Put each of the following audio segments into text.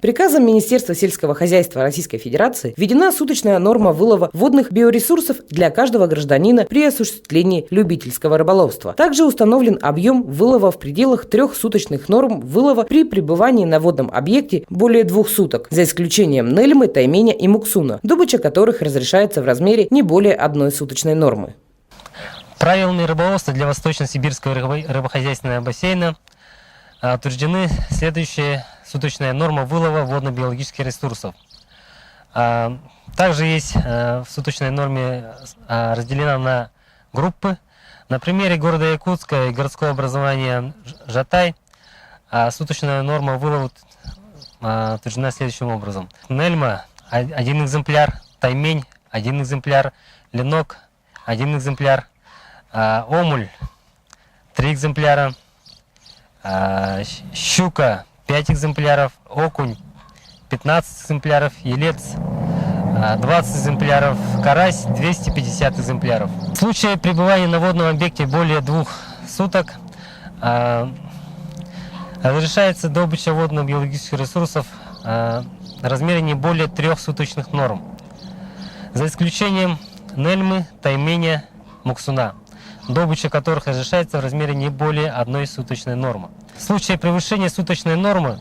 Приказом Министерства сельского хозяйства Российской Федерации введена суточная норма вылова водных биоресурсов для каждого гражданина при осуществлении любительского рыболовства. Также установлен объем вылова в пределах 3 суточных норм вылова при пребывании на водном объекте более 2 суток, за исключением нельмы, тайменя и муксуна, добыча которых разрешается в размере не более 1 суточной нормы. Правилами рыболовства для Восточно-Сибирского рыбохозяйственного бассейна утверждены следующие суточная норма вылова водно-биологических ресурсов. Также есть в суточной норме разделена на группы. На примере города Якутска и городского образования Жатай суточная норма вылова утверждена следующим образом. Нельма – 1 экземпляр, таймень – 1 экземпляр, ленок – 1 экземпляр, омуль – 3 экземпляра, щука – 5 экземпляров, окунь – 15 экземпляров, елец – 20 экземпляров, карась – 250 экземпляров. В случае пребывания на водном объекте более 2 суток разрешается добыча водно-биологических ресурсов в размере не более 3 суточных норм, за исключением нельмы, тайменя, муксуна, добыча которых разрешается в размере не более 1 суточной нормы. В случае превышения суточной нормы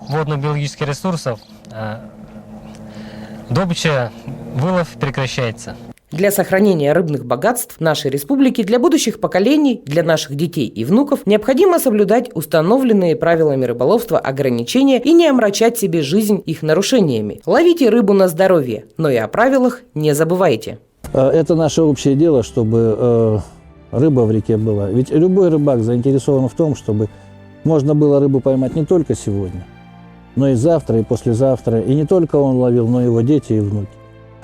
водно-биологических ресурсов добыча, вылов прекращается. Для сохранения рыбных богатств нашей республики для будущих поколений, для наших детей и внуков необходимо соблюдать установленные правилами рыболовства ограничения и не омрачать себе жизнь их нарушениями. Ловите рыбу на здоровье, но и о правилах не забывайте. Это наше общее дело, чтобы рыба в реке была. Ведь любой рыбак заинтересован в том, чтобы можно было рыбу поймать не только сегодня, но и завтра, и послезавтра. И не только он ловил, но и его дети и внуки.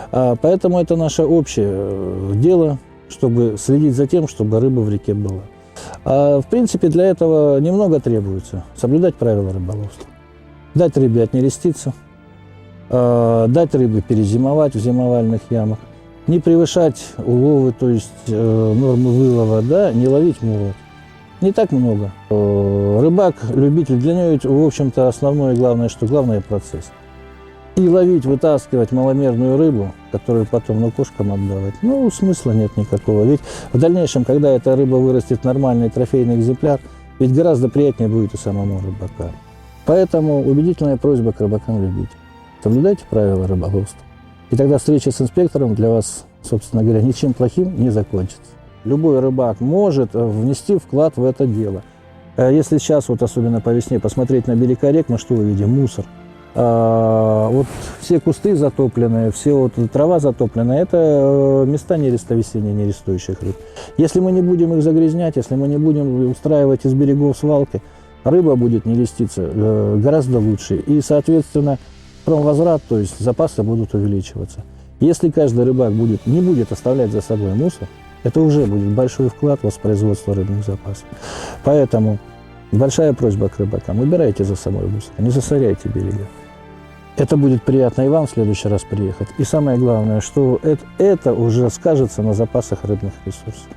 Поэтому это наше общее дело, чтобы следить за тем, чтобы рыба в реке была. В принципе, для этого немного требуется. Соблюдать правила рыболовства. Дать рыбе отнереститься, дать рыбе перезимовать в зимовальных ямах, не превышать уловы, то есть нормы вылова, да, не ловить молот. Не так много. Рыбак, любитель, для него, в общем-то, основное и главное, что главное – процесс. И ловить, вытаскивать маломерную рыбу, которую потом кошкам отдавать, смысла нет никакого. Ведь в дальнейшем, когда эта рыба вырастет в нормальный трофейный экземпляр, ведь гораздо приятнее будет и самому рыбака. Поэтому убедительная просьба к рыбакам любить. Соблюдайте правила рыболовства. И тогда встреча с инспектором для вас, собственно говоря, ничем плохим не закончится. Любой рыбак может внести вклад в это дело. Если сейчас, особенно по весне, посмотреть на берега рек, что мы видим? Мусор. Все кусты затопленные, трава затопленная – это места нереста весенне нерестующих рыб. Если мы не будем их загрязнять, если мы не будем устраивать из берегов свалки, рыба будет нереститься гораздо лучше. И, соответственно, промвозврат, то есть запасы будут увеличиваться. Если каждый рыбак не будет оставлять за собой мусор, это уже будет большой вклад в воспроизводство рыбных запасов. Поэтому большая просьба к рыбакам – убирайте за собой мусор, не засоряйте берега. Это будет приятно и вам в следующий раз приехать. И самое главное, что это уже скажется на запасах рыбных ресурсов.